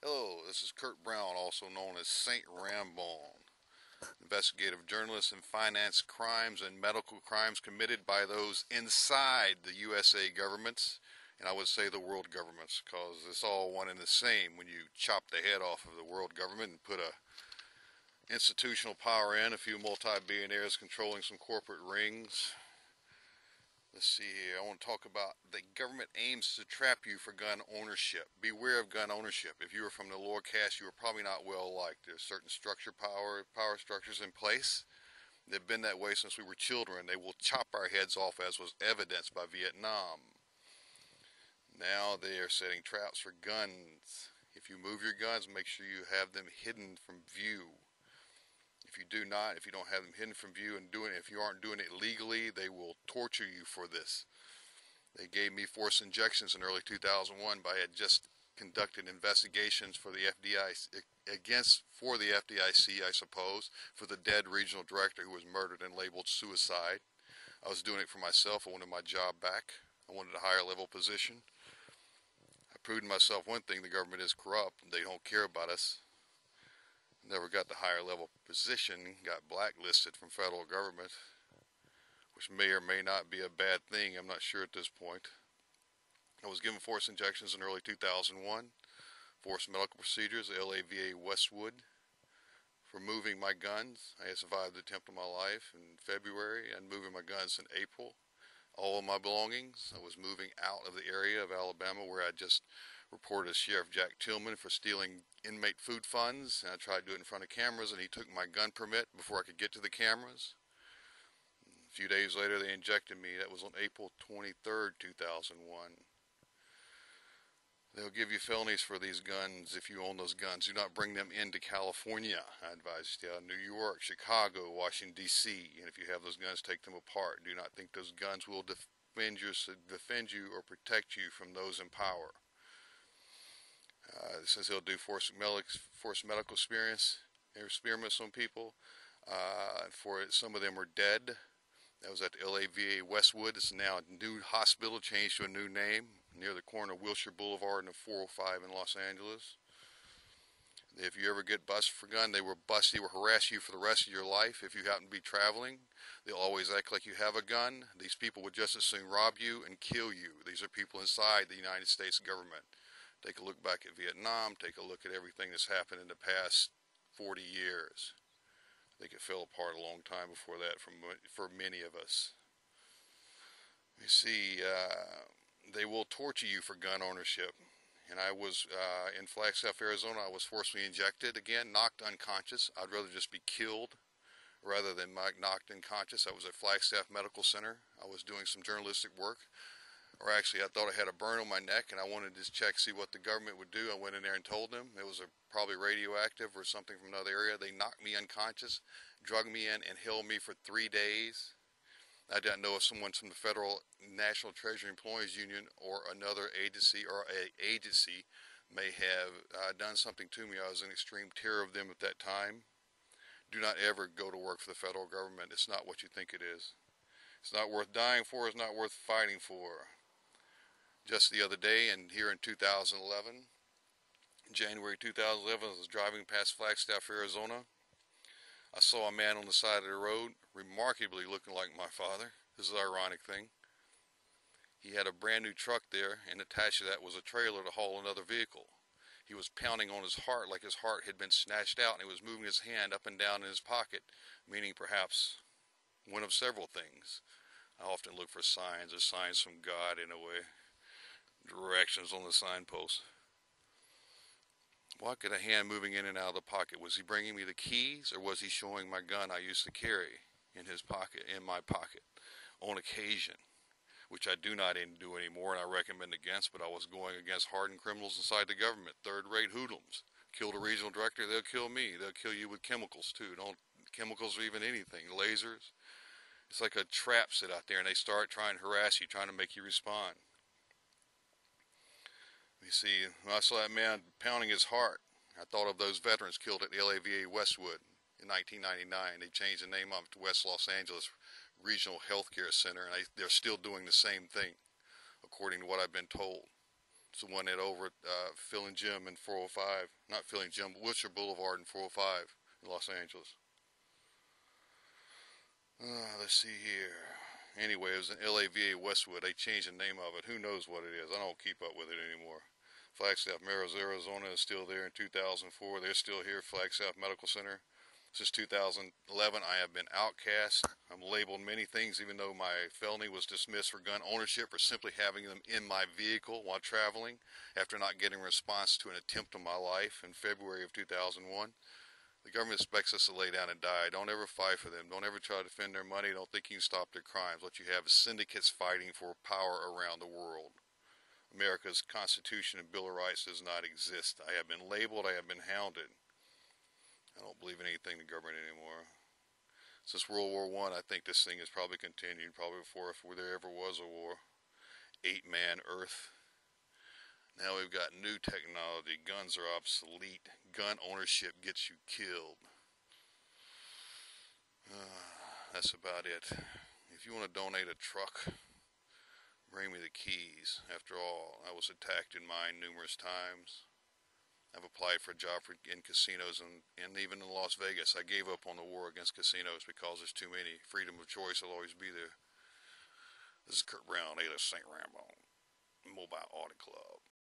Hello, this is Kurt Brown, also known as Saint Rambone, investigative journalist in finance crimes and medical crimes committed by those inside the USA governments, and I would say the world governments, because it's all one and the same when you chop the head off of the world government and put a institutional power in, a few multi-billionaires controlling some corporate rings. Let's see here. I want to talk about the government aims to trap you for gun ownership. Beware of gun ownership. If you were from the lower caste, you were probably not well liked. There's certain power structures in place. They've been that way since we were children. They will chop our heads off, as was evidenced by Vietnam. Now they are setting traps for guns. If you move your guns, make sure you have them hidden from view. If you do not, if you don't have them hidden from view and if you aren't doing it legally, they will torture you for this. They gave me forced injections in early 2001, but I had just conducted investigations for the FDIC, I suppose, for the dead regional director who was murdered and labeled suicide. I was doing it for myself. I wanted my job back. I wanted a higher level position. I proved to myself one thing: the government is corrupt. They don't care about us. Never got the higher level position, got blacklisted from federal government, which may or may not be a bad thing. I'm not sure at this point. I was given forced injections in early 2001, forced medical procedures, LAVA Westwood, for moving my guns. I had survived the attempt of my life in February and moving my guns in April. All of my belongings. I was moving out of the area of Alabama where I just reported Sheriff Jack Tillman for stealing inmate food funds, and I tried to do it in front of cameras, and he took my gun permit before I could get to the cameras. A few days later, they injected me. That was on April 23rd, 2001. They'll give you felonies for these guns if you own those guns. Do not bring them into California. I advise you to stay out of New York, Chicago, Washington, D.C. And if you have those guns, take them apart. Do not think those guns will defend you or protect you from those in power. It says he'll do forced medical experiments on people. Some of them are dead. That was at the LAVA Westwood. It's now a new hospital, changed to a new name, near the corner of Wilshire Boulevard and the 405 in Los Angeles. If you ever get busted for a gun, they will harass you for the rest of your life. If you happen to be traveling, they'll always act like you have a gun. These people would just as soon rob you and kill you. These are people inside the United States government. Take a look back at Vietnam. Take a look at everything that's happened in the past 40 years. I think it fell apart a long time before that for many of us. You see, they will torture you for gun ownership. And I was in Flagstaff, Arizona. I was forcibly injected again, knocked unconscious. I'd rather just be killed rather than knocked unconscious. I was at Flagstaff Medical Center. I was doing some journalistic work. Or actually, I thought I had a burn on my neck, and I wanted to see what the government would do. I went in there and told them it was probably radioactive or something from another area. They knocked me unconscious, drug me in, and held me for 3 days. I didn't know if someone from the Federal National Treasury Employees Union or another agency may have done something to me. I was in extreme terror of them at that time. Do not ever go to work for the federal government. It's not what you think it is. It's not worth dying for. It's not worth fighting for. Just the other day, and here in 2011, January 2011, I was driving past Flagstaff, Arizona. I saw a man on the side of the road, remarkably looking like my father. This is the ironic thing. He had a brand new truck there, and attached to that was a trailer to haul another vehicle. He was pounding on his heart like his heart had been snatched out, and he was moving his hand up and down in his pocket, meaning perhaps one of several things. I often look for signs, or signs from God in a way. Directions on the signpost. Why could a hand moving in and out of the pocket? Was he bringing me the keys, or was he showing my gun I used to carry in my pocket, on occasion, which I do not do anymore, and I recommend against. But I was going against hardened criminals inside the government, third-rate hoodlums. Killed a regional director, they'll kill me. They'll kill you with chemicals too. Chemicals or even anything, lasers. It's like a trap set out there, and they start trying to harass you, trying to make you respond. You see, when I saw that man pounding his heart, I thought of those veterans killed at the LAVA Westwood in 1999. They changed the name up to West Los Angeles Regional Healthcare Center, and they're still doing the same thing, according to what I've been told. It's the one that over at Phil and Jim in 405. Not Phil and Jim, but Wilshire Boulevard in 405 in Los Angeles. Let's see here. Anyway, it was an LAVA Westwood. They changed the name of it. Who knows what it is? I don't keep up with it anymore. Flagstaff Medical Arizona is still there in 2004. They're still here, Flagstaff Medical Center. Since 2011, I have been outcast. I'm labeled many things, even though my felony was dismissed for gun ownership or simply having them in my vehicle while traveling after not getting a response to an attempt on my life in February of 2001. The government expects us to lay down and die. Don't ever fight for them. Don't ever try to defend their money. Don't think you can stop their crimes. What you have is syndicates fighting for power around the world. America's Constitution and Bill of Rights does not exist. I have been labeled. I have been hounded. I don't believe in anything in the government anymore. Since World War I, I think this thing has probably continued, probably before if there ever was a war. 8-man Earth. Now we've got new technology. Guns are obsolete. Gun ownership gets you killed. That's about it. If you want to donate a truck, bring me the keys. After all, I was attacked in mine numerous times. I've applied for a job in casinos and even in Las Vegas. I gave up on the war against casinos because there's too many. Freedom of choice will always be there. This is Kurt Brown, alias St. Rambo, Mobile Auto Club.